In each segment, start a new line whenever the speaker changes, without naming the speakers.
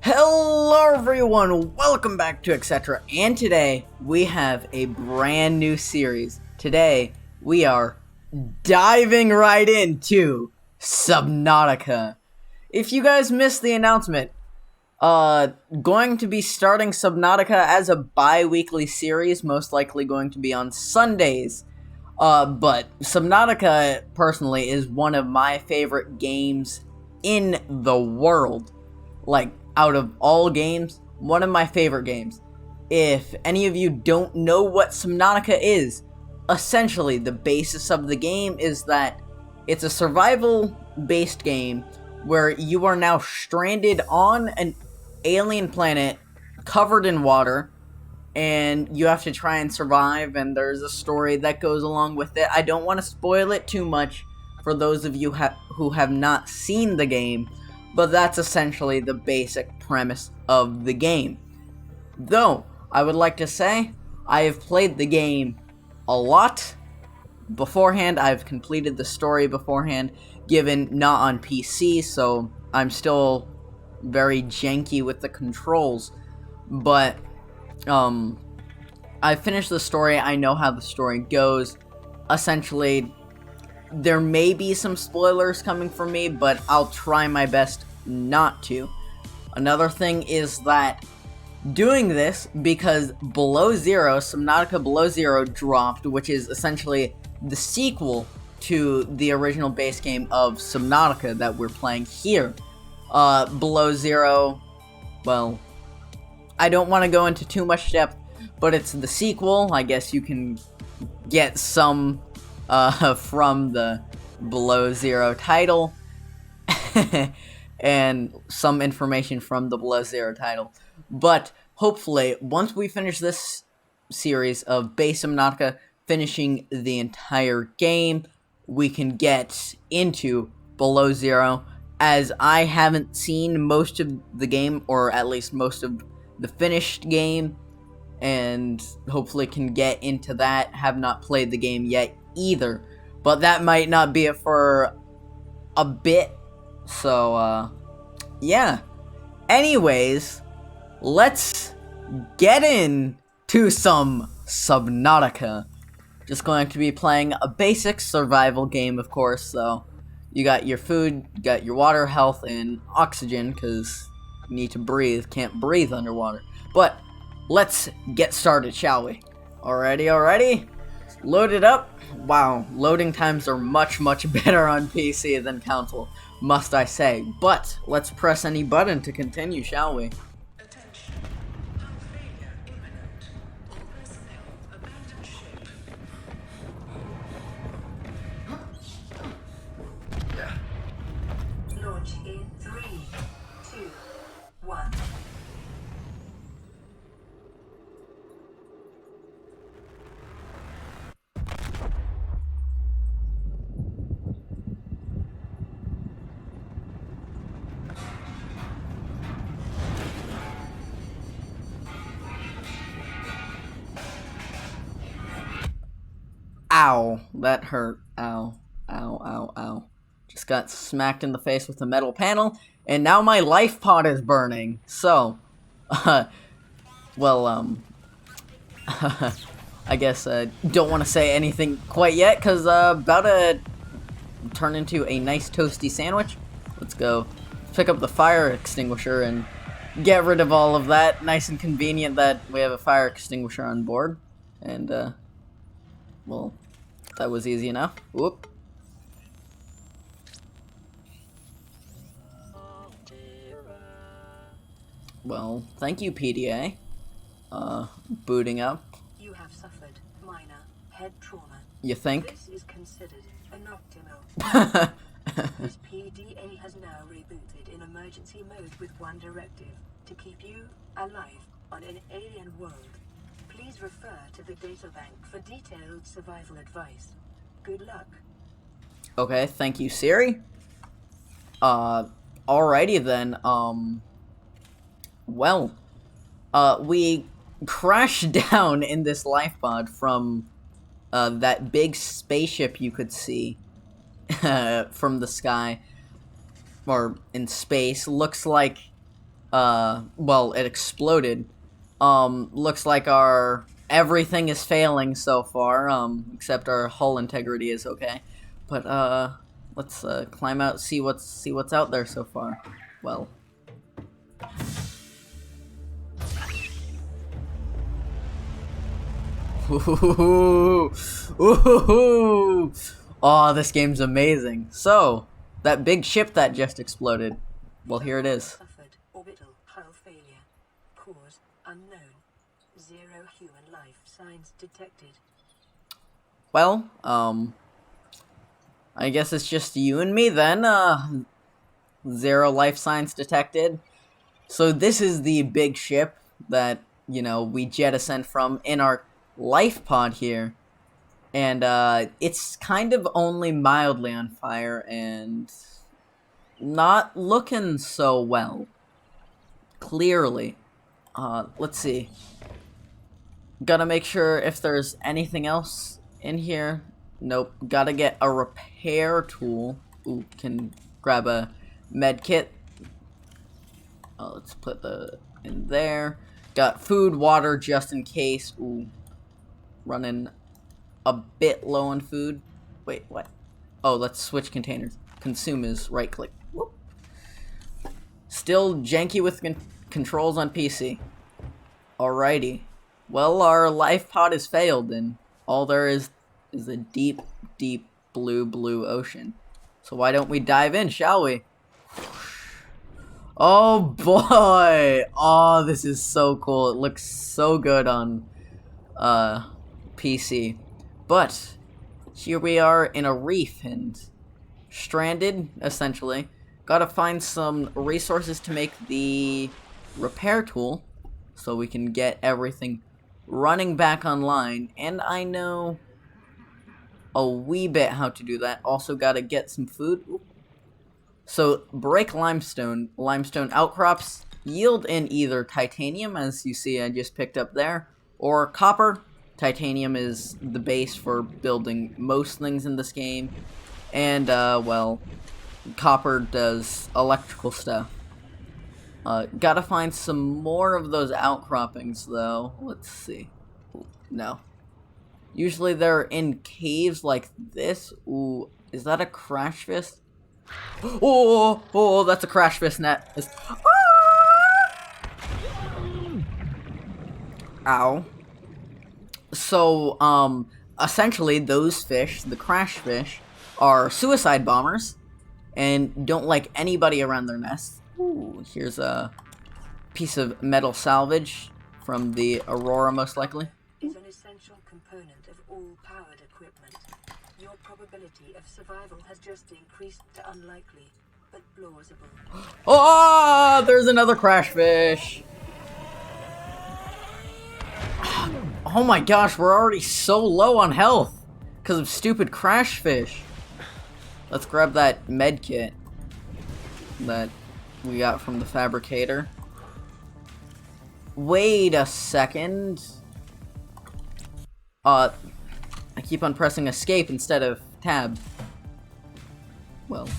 Hello everyone, welcome back to Etc. And today we have a brand new series. Today we are diving right into Subnautica. If you guys missed the announcement, going to be starting Subnautica as a bi-weekly series, most likely going to be on Sundays. But Subnautica, personally, is one of my favorite games in the world. Like, out of all games, one of my favorite games. If any of you don't know what Subnautica is, essentially the basis of the game is that it's a survival-based game where you are now stranded on an alien planet covered in water, and you have to try and survive, and there's a story that goes along with it. I don't want to spoil it too much for those of you who have not seen the game, but that's essentially the basic premise of the game. Though, I would like to say, I have played the game a lot beforehand. I've completed the story beforehand, given not on PC, so I'm still very janky with the controls. But, I finished the story, I know how the story goes. Essentially, there may be some spoilers coming from me, but I'll try my best not to. Another thing is that doing this because Below Zero, Subnautica Below Zero dropped, which is essentially the sequel to the original base game of Subnautica that we're playing here. Below Zero, well, I don't want to go into too much depth, but it's the sequel. I guess you can get some from the Below Zero title and some information from the Below Zero title. But hopefully, once we finish this series of base Subnautica, finishing the entire game, we can get into Below Zero, as I haven't seen most of the game, or at least most of the finished game, and hopefully can get into that. Have not played the game yet either, but that might not be it for a bit, so yeah. Anyways, let's get into some Subnautica. Just going to be playing a basic survival game, of course, so you got your food, you got your water, health, and oxygen, because you need to breathe, can't breathe underwater. But let's get started, shall we? Alrighty. Load it up. Wow, loading times are much better on PC than console, must I say. But let's press any button to continue, shall we?
Attention. Hull failure imminent. All personnel abandon ship. Launch in 3, 2, 1.
Ow, that hurt. Ow. Just got smacked in the face with a metal panel, and now my life pod is burning. So, well, I guess, don't want to say anything quite yet, because, about to turn into a nice toasty sandwich. Let's go pick up the fire extinguisher and get rid of all of that. Nice and convenient that we have a fire extinguisher on board. And, well, that was easy enough. Whoop. Well, thank you, PDA. Booting up.
You have suffered minor head trauma.
You think?
This is considered an optimal. This PDA has now rebooted in emergency mode with one directive: to keep you alive on an alien world. Please refer to the databank for detailed survival advice. Good luck.
Okay, thank you, Siri. Alrighty then, well, we crashed down in this life pod from, that big spaceship you could see, from the sky, or in space. Looks like well, it exploded. Looks like our everything is failing so far, except our hull integrity is okay. But, let's, climb out, see what's out there so far. Well. Ooh, ooh, oh, this game's amazing. So, that big ship that just exploded. Well, here it is.
Suffered orbital hull failure. Cause unknown. 0 human life signs detected.
Well, I guess it's just you and me then. 0 life signs detected. So this is the big ship that, you know, we jettisoned from in our life pod here. And, it's kind of only mildly on fire and not looking so well. Clearly. Let's see. Gotta make sure if there's anything else in here. Nope. Gotta get a repair tool. Ooh, can grab a med kit. Let's put the in there. Got food, water, just in case. Ooh. Running a bit low on food. Wait, what? Oh, let's switch containers. Consume is right click. Whoop. Still janky with controls on PC. Alrighty. Well, our life pod has failed, and all there is a deep, deep blue ocean. So why don't we dive in, shall we? Oh boy! Oh, this is so cool. It looks so good on PC. But here we are in a reef and stranded, essentially. Gotta find some resources to make the repair tool so we can get everything running back online. And I know a wee bit how to do that. Also gotta get some food. Ooh. So, break limestone. Limestone outcrops yield in either titanium, as you see I just picked up there, or copper. Titanium is the base for building most things in this game. And, well, copper does electrical stuff. Gotta find some more of those outcroppings, though. Let's see. No. Usually they're in caves like this. Ooh, is that a crash fist? Oh, that's a crash fist net. Ow. So, essentially those fish, the crash fish, are suicide bombers and don't like anybody around their nest. Ooh, here's a piece of metal salvage from the Aurora, most likely.
Is an essential component of all powered equipment. Your probability of survival has just increased to unlikely, but plausible.
Oh, there's another crash fish. Oh my gosh, we're already so low on health because of stupid crash fish. Let's grab that med kit that we got from the fabricator. Wait a second. I keep on pressing escape instead of tab. Well,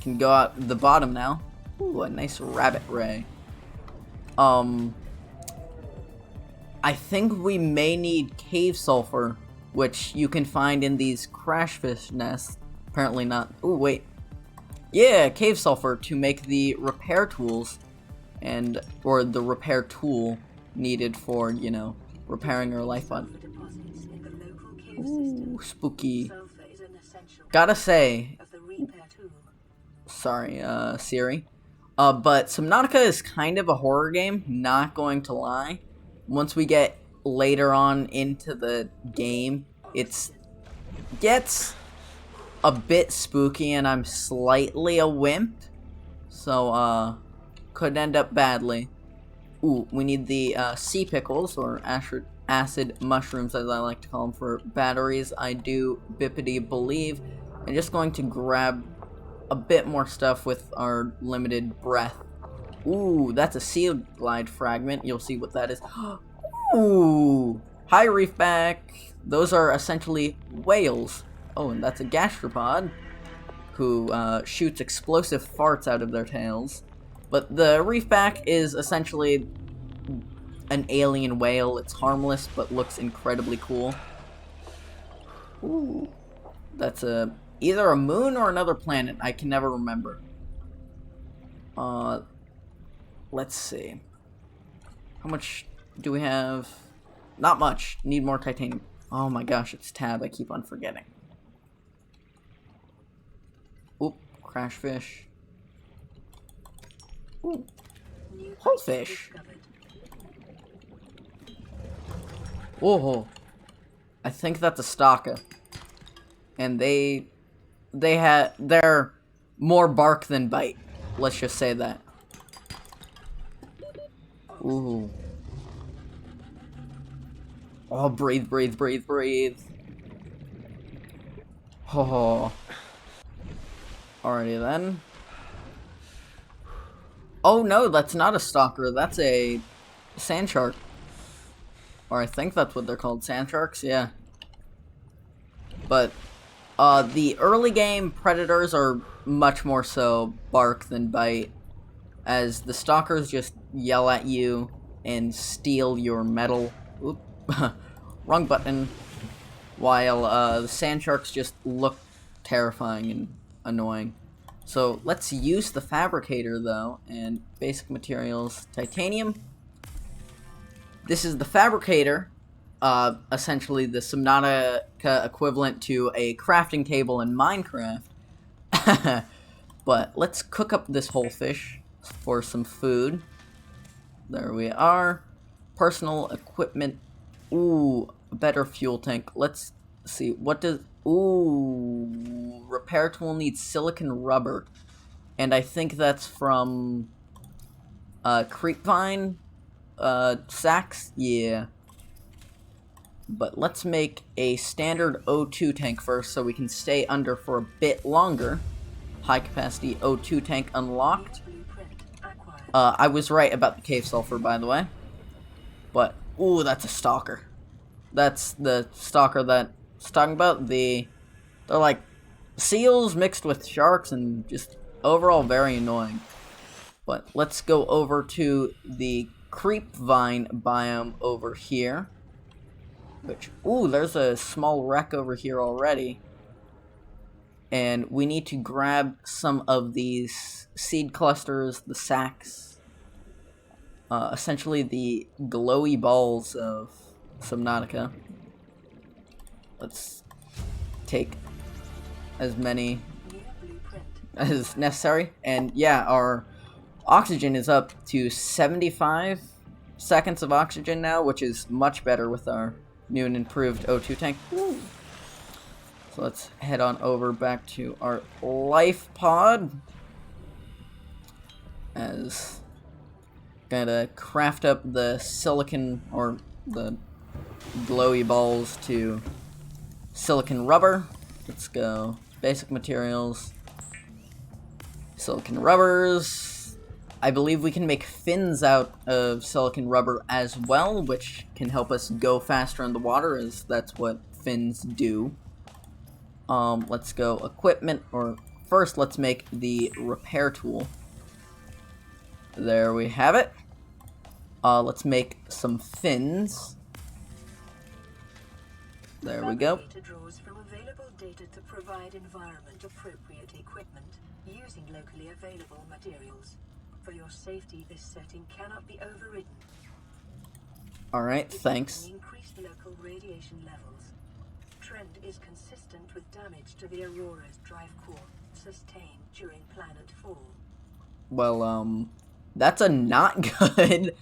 can go out the bottom now. Ooh, a nice rabbit ray. I think we may need cave sulfur, which you can find in these crash fish nests. Apparently not. Ooh, wait. Yeah, cave sulfur to make the repair tools or the repair tool needed for, you know, repairing our life pod. Ooh, spooky. Gotta say, sorry, Siri. But Subnautica is kind of a horror game, not going to lie. Once we get later on into the game, it gets a bit spooky and I'm slightly a wimp. So, could end up badly. Ooh, we need the sea pickles, or acid mushrooms as I like to call them, for batteries. I do bippity believe. I'm just going to grab a bit more stuff with our limited breath. Ooh, that's a sea glide fragment. You'll see what that is. Ooh, hi reefback. Those are essentially whales. Oh, and that's a gastropod who shoots explosive farts out of their tails. But the reefback is essentially an alien whale. It's harmless, but looks incredibly cool. Ooh. That's either a moon or another planet. I can never remember. Let's see. How much do we have? Not much. Need more titanium. Oh my gosh, it's tab. I keep on forgetting. Oop, crash fish. Ooh, whole fish. Whoa, I think that's a stalker. And they're more bark than bite. Let's just say that. Ooh. Oh, breathe, breathe, breathe, breathe. Oh. Alrighty then. Oh no, that's not a stalker. That's a sand shark. Or I think that's what they're called, sand sharks. Yeah. But the early game predators are much more so bark than bite, as the stalkers just yell at you and steal your metal. Oop. Wrong button. While the sand sharks just look terrifying and annoying. So let's use the fabricator though, and basic materials, titanium. This is the fabricator, essentially the Subnautica equivalent to a crafting table in Minecraft. But let's cook up this whole fish for some food. There we are. Personal equipment. Ooh, a better fuel tank. Let's see. What does... Ooh, repair tool needs silicon rubber. And I think that's from creepvine sacks. Yeah. But let's make a standard O2 tank first so we can stay under for a bit longer. High capacity O2 tank unlocked. I was right about the cave sulfur, by the way. But, ooh, that's a stalker. That's the stalker that I was talking about. They're like seals mixed with sharks and just overall very annoying. But let's go over to the creepvine biome over here. Which, ooh, there's a small wreck over here already. And we need to grab some of these seed clusters, the sacks. Essentially the glowy balls of Subnautica. Let's take as many as necessary. And yeah, our oxygen is up to 75 seconds of oxygen now, which is much better with our new and improved O2 tank. Woo. So let's head on over back to our life pod. As gotta craft up the silicon or the glowy balls to silicon rubber. Let's go. Basic materials. Silicon rubbers. I believe we can make fins out of silicon rubber as well, which can help us go faster in the water, as that's what fins do. Let's go equipment, or first let's make the repair tool. There we have it. Let's make some fins. There we go.
Draws from available data to provide environment-appropriate equipment using locally available materials. For your safety, this setting cannot be overridden.
Alright, thanks.
Increased local radiation levels. Trend is consistent with damage to the Aurora's drive core sustained during planet fall.
Well, that's a not good.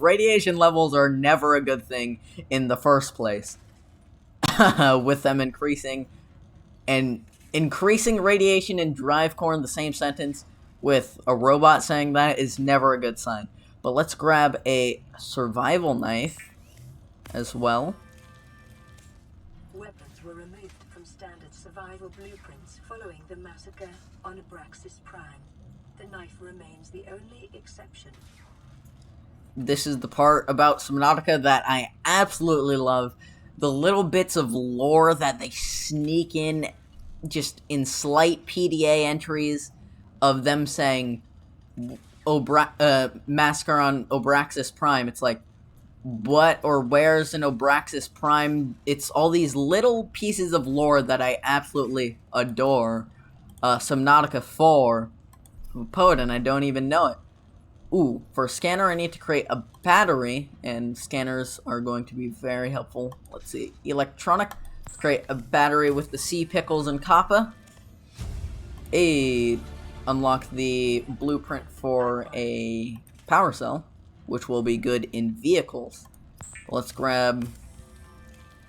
Radiation levels are never a good thing in the first place. With them increasing, and increasing radiation and drive core in the same sentence with a robot saying that is never a good sign. But let's grab a survival knife as well.
Weapons were removed from standard survival blueprints following the massacre on Abraxas Prime. The knife remains the only exception.
This is the part about Subnautica that I absolutely love. The little bits of lore that they sneak in just in slight PDA entries of them saying, Massacre on Obraxis Prime. It's like, what or where's an Obraxis Prime? It's all these little pieces of lore that I absolutely adore. Subnautica 4. I'm a poet and I don't even know it. Ooh, for a scanner I need to create a battery, and scanners are going to be very helpful. Let's see. Electronic. Create a battery with the sea pickles and copper. Unlock the blueprint for a power cell, which will be good in vehicles. Let's grab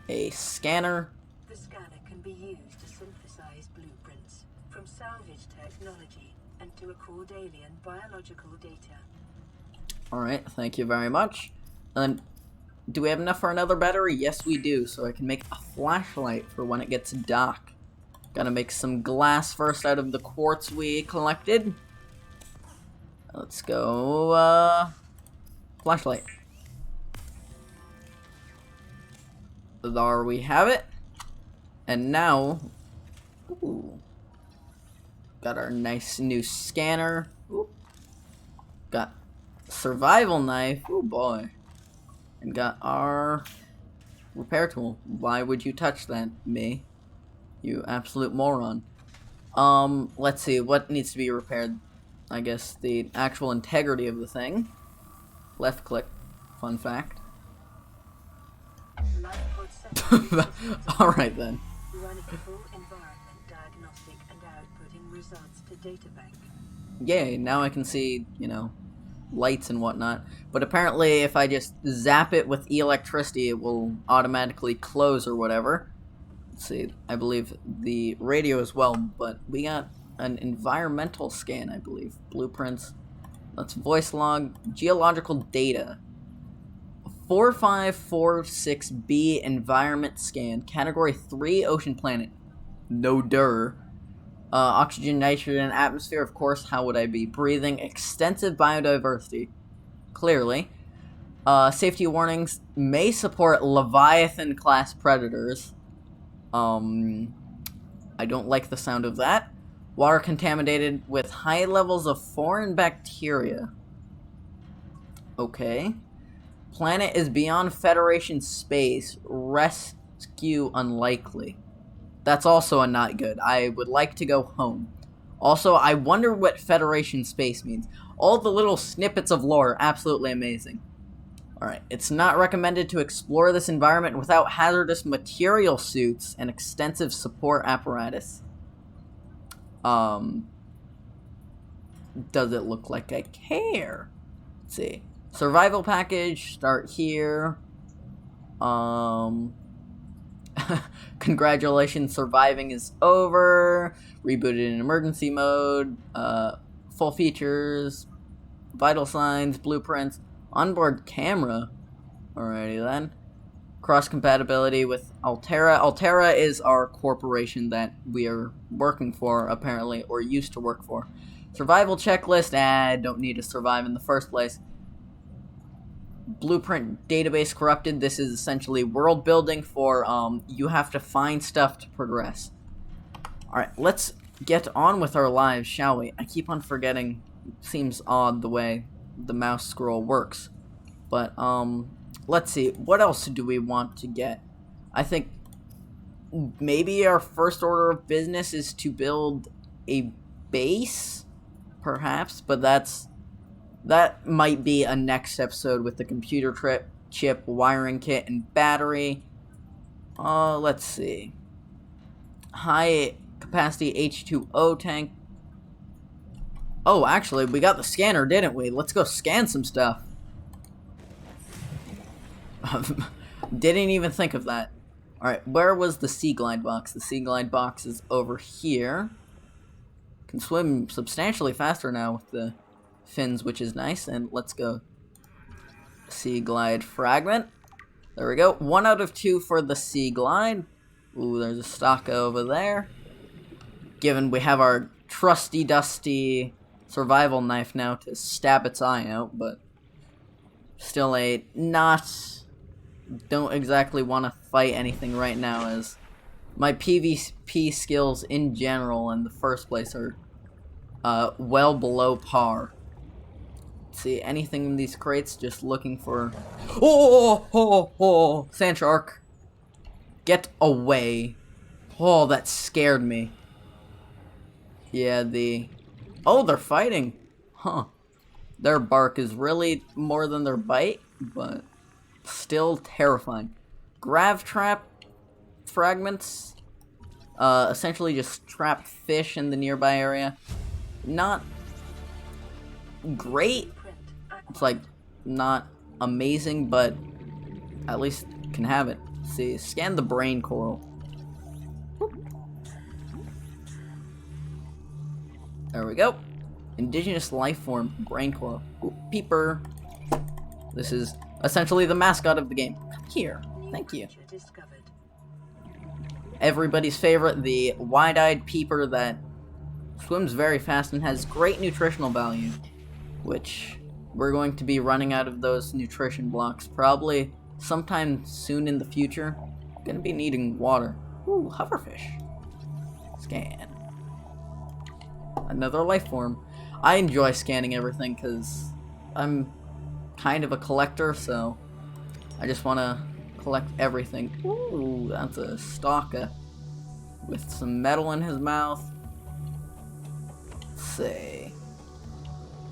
a scanner.
The scanner can be used to synthesize blueprints from salvage technology and to record alien biological data.
Alright, thank you very much. And then, do we have enough for another battery? Yes, we do, so I can make a flashlight for when it gets dark. Gotta make some glass first out of the quartz we collected. Let's go, flashlight. There we have it. And now, ooh, got our nice new scanner. Ooh. Got survival knife. Oh boy. And got our repair tool. Why would you touch that, me? You absolute moron. Let's see, what needs to be repaired? I guess the actual integrity of the thing. Left click. Fun fact. Alright then.
Running full environment diagnostic and outputting results to databank.
Yay, now I can see, you know, lights and whatnot. But apparently if I just zap it with electricity, it will automatically close or whatever. Let's see, I believe the radio as well, but we got an environmental scan, I believe. Blueprints. Let's voice log. Geological data. 4546B environment scan. Category 3 ocean planet. No dur. Oxygen, nitrogen, atmosphere, of course. How would I be breathing? Extensive biodiversity. Clearly. Safety warnings. May support Leviathan class predators. I don't like the sound of that. Water contaminated with high levels of foreign bacteria. Okay. Planet is beyond Federation space. Rescue unlikely. That's also a not good. I would like to go home. Also, I wonder what Federation space means. All the little snippets of lore are absolutely amazing. Alright, it's not recommended to explore this environment without hazardous material suits and extensive support apparatus. Does it look like I care? Let's see. Survival package, start here. Congratulations, surviving is over. Rebooted in emergency mode. Full features. Vital signs, blueprints. Onboard camera. Alrighty then. Cross compatibility with Altera. Altera is our corporation that we are working for, apparently, or used to work for. Survival checklist. Don't need to survive in the first place. Blueprint database corrupted. This is essentially world building for you have to find stuff to progress. Alright, let's get on with our lives, shall we? I keep on forgetting. It seems odd the way the mouse scroll works. But let's see, what else do we want to get? I think maybe our first order of business is to build a base, perhaps, but that might be a next episode with the computer chip, wiring kit, and battery. Let's see. High capacity H2O tank. Oh, actually, we got the scanner, didn't we? Let's go scan some stuff. Didn't even think of that. Alright, where was the sea glide box? The sea glide box is over here. Can swim substantially faster now with the fins, which is nice. And let's go. Sea glide fragment. There we go. 1 out of 2 for the sea glide. Ooh, there's a stock over there. Given we have our trusty dusty survival knife now to stab its eye out, but still don't exactly want to fight anything right now, as my PvP skills in general in the first place are well below par. see anything in these crates. Just looking for. Oh, sand shark. Get away. Oh, that scared me. Yeah, oh, they're fighting. Huh. Their bark is really more than their bite, but still terrifying. Grav trap fragments. Essentially just trap fish in the nearby area. Not great. It's like not amazing, but at least can have it. Let's see, scan the brain coral. There we go. Indigenous life form, brain coral. Ooh, peeper. This is essentially the mascot of the game. Come here. Thank you. Everybody's favorite, the wide-eyed peeper that swims very fast and has great nutritional value, which we're going to be running out of those nutrition blocks probably sometime soon in the future. Gonna be needing water. Ooh, hoverfish. Scan. Another life form. I enjoy scanning everything because I'm kind of a collector, so I just want to collect everything. Ooh, that's a stalker with some metal in his mouth. Let's see.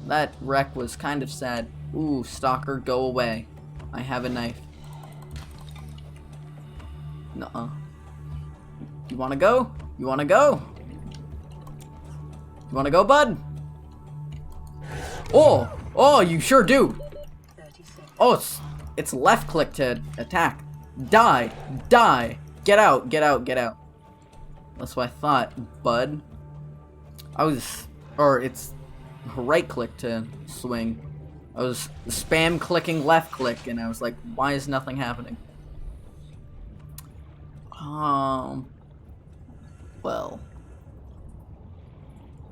That wreck was kind of sad. Ooh, stalker, go away. I have a knife. Nuh-uh. You wanna go? You wanna go? You wanna go, bud? Oh, you sure do. Oh, it's left click to attack. Die. Get out. That's what I thought, bud. It's right click to swing. I was spam clicking left click, and I was like, why is nothing happening? Well.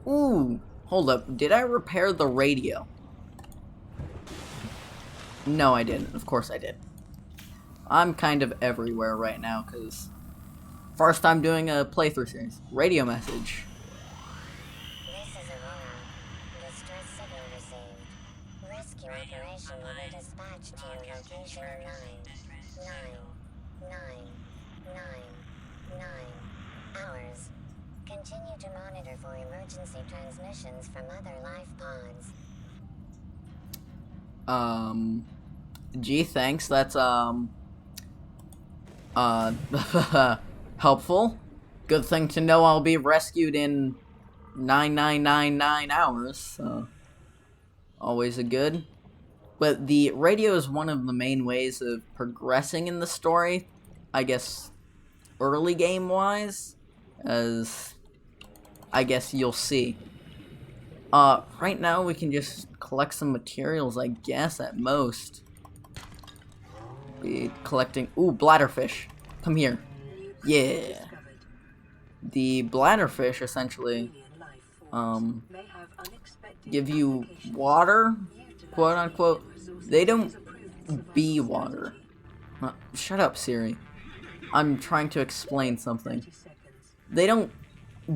Ooh, hold up. Did I repair the radio? No, I didn't. Of course I did. I'm kind of everywhere right now, because first time doing a playthrough series. Radio message.
This is Aurora. Distress signal received. Rescue operation will be dispatched to your location 9 hours. Continue to monitor for emergency transmissions from other life pods.
Gee, thanks. That's, helpful. Good thing to know I'll be rescued in 9999 hours, so always a good. But the radio is one of the main ways of progressing in the story, I guess, early game-wise, as I guess you'll see. Right now we can just collect some materials, I guess, at most. Be collecting... Ooh, bladderfish. Come here. Yeah. The bladderfish, essentially, give you water, quote-unquote. They don't be water. Shut up, Siri. I'm trying to explain something. They don't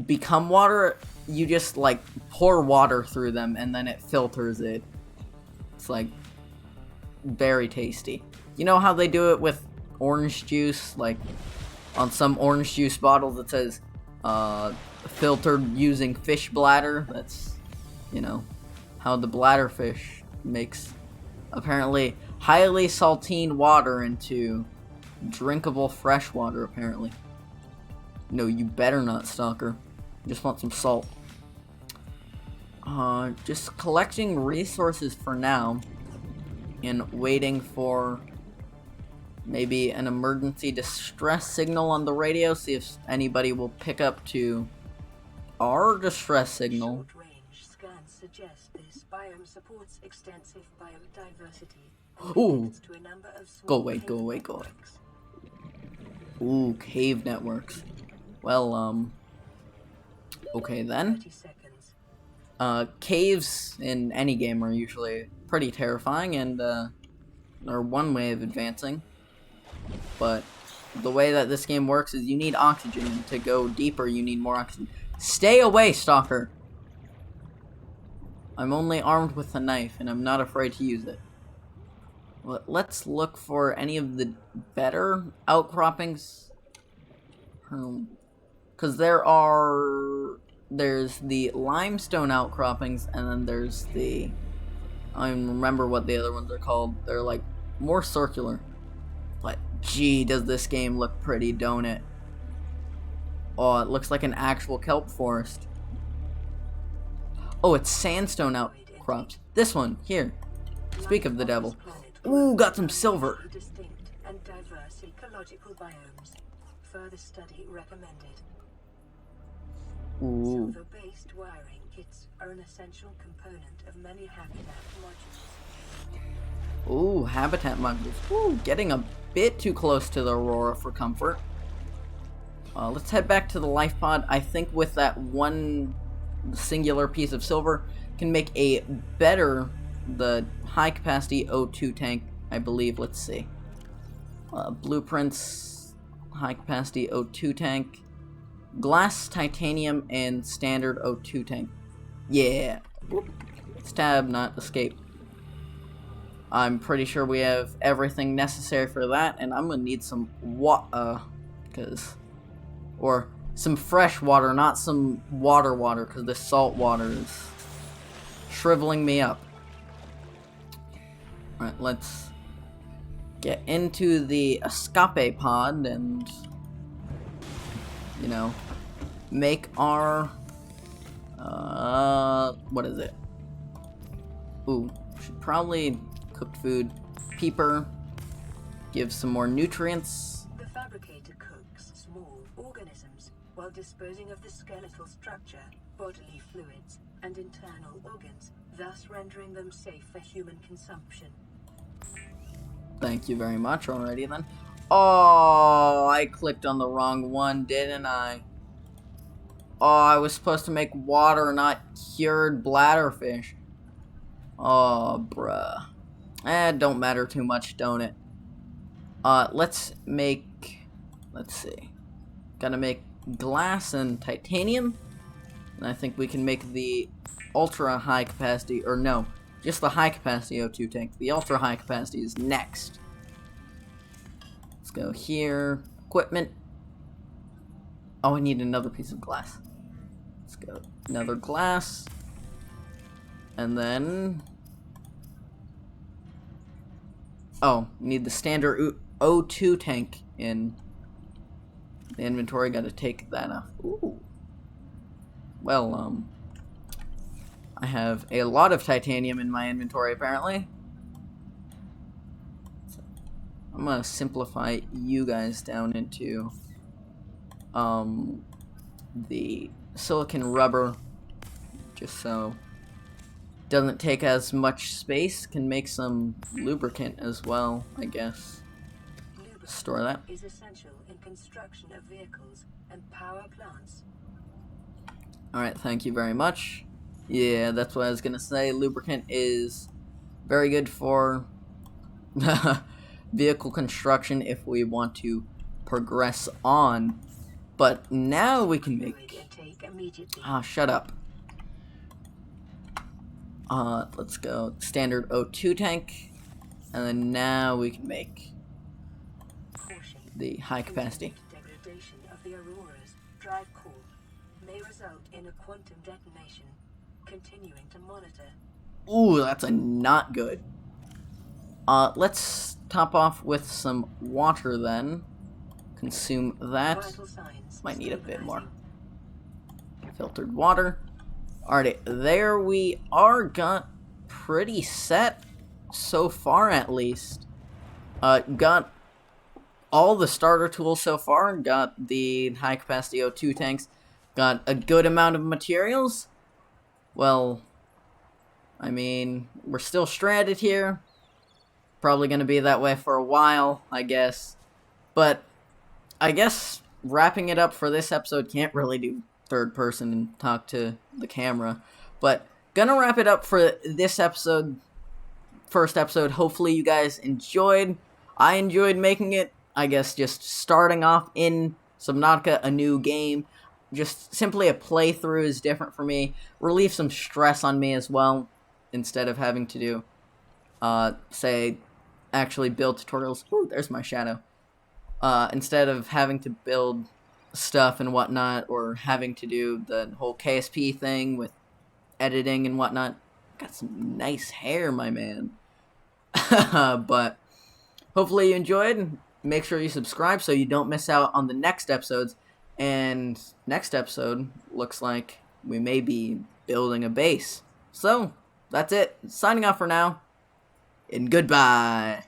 become water, you just, like, pour water through them, and then it filters it. It's, like, very tasty. You know how they do it with orange juice? Like, on some orange juice bottles it says, filtered using fish bladder? That's, you know, how the bladderfish makes, apparently, highly saltine water into drinkable fresh water, apparently. No, you better not, Stalker. Just want some salt. Just collecting resources for now, and waiting for maybe an emergency distress signal on the radio, see if anybody will pick up to our distress signal.
Short-range scans suggest this biome supports extensive biodiversity.
Ooh.
To a number of
Go
small
away,
cave
go away, go away.
networks.
Ooh, cave networks. Well, okay then.
30 seconds.
Caves in any game are usually pretty terrifying, and, are one way of advancing. But the way that this game works is you need oxygen. To go deeper, you need more oxygen. Stay away, Stalker! I'm only armed with a knife, and I'm not afraid to use it. Let's look for any of the better outcroppings. Because there's the limestone outcroppings, and then there's the, I don't remember what the other ones are called. They're like more circular. But gee, does this game look pretty, don't it? Oh, it looks like an actual kelp forest. Oh, it's sandstone outcrops. This one, here. Speak of the devil. Ooh, got some silver.
Distinct and diverse ecological biomes. Further study recommended.
Ooh.
Silver-based wiring kits are an essential component of many habitat modules.
Ooh, habitat modules. Ooh, getting a bit too close to the Aurora for comfort. Let's head back to the life pod. I think with that one singular piece of silver can make a better, the high capacity O2 tank, I believe. Let's see. Blueprints, high capacity O2 tank, glass, titanium, and standard O2 tank. Yeah. It's tab, not escape. I'm pretty sure we have everything necessary for that, and I'm gonna need some or some fresh water, not some water, because this salt water is shriveling me up. Alright, let's get into the escape pod and, you know, make our, what is it? Ooh, should probably cooked food. Peeper, give some more nutrients.
The fabricator cooks small organisms while disposing of the skeletal structure, bodily fluids, and internal organs, thus rendering them safe for human consumption.
Thank you very much. Alrighty then. Oh, I clicked on the wrong one, didn't I? Oh, I was supposed to make water, not cured bladderfish. Oh, bruh. Don't matter too much, don't it? Let's see. Gotta make glass and titanium. And I think we can make the ultra high capacity, or no, just the high capacity O2 tank. The ultra high capacity is next. Let's go here. Equipment. Oh, I need another piece of glass. Let's go. Another glass. And then... oh, need the standard O2 tank in the inventory. Gotta take that off. Ooh. Well, I have a lot of titanium in my inventory, apparently. So, I'm gonna simplify you guys down into, the silicon rubber, just so doesn't take as much space. Can make some lubricant as well, I guess.
Lubricant
Store that.
is essential in construction of vehicles and power plants.
Alright, thank you very much. Yeah, that's what I was gonna say. Lubricant is very good for vehicle construction if we want to progress on. But now we can make... ah, shut up. Let's go standard O2 tank, and then now we can make the high capacity.
Degradation of the Aurora's drive core may result in a quantum detonation. Continuing to monitor.
Ooh, that's a not good. Let's top off with some water then. Consume that. Might need a bit more. Filtered water. Alright, there we are. Got pretty set so far, at least. Got all the starter tools so far. Got the high capacity O2 tanks. Got a good amount of materials. Well, I mean, we're still stranded here. Probably gonna be that way for a while, I guess. But I guess wrapping it up for this episode, can't really do third person and talk to the camera. But gonna wrap it up for this episode, first episode. Hopefully you guys enjoyed. I enjoyed making it. I guess just starting off in Subnautica, a new game. just simply a playthrough is different for me. Relieve some stress on me as well, instead of having to do, say, actually build tutorials. Ooh, there's my shadow. Instead of having to build stuff and whatnot, or having to do the whole KSP thing with editing and whatnot. Got some nice hair, my man. But hopefully you enjoyed. Make sure you subscribe so you don't miss out on the next episodes. And next episode looks like we may be building a base. So, that's it. Signing off for now. And goodbye.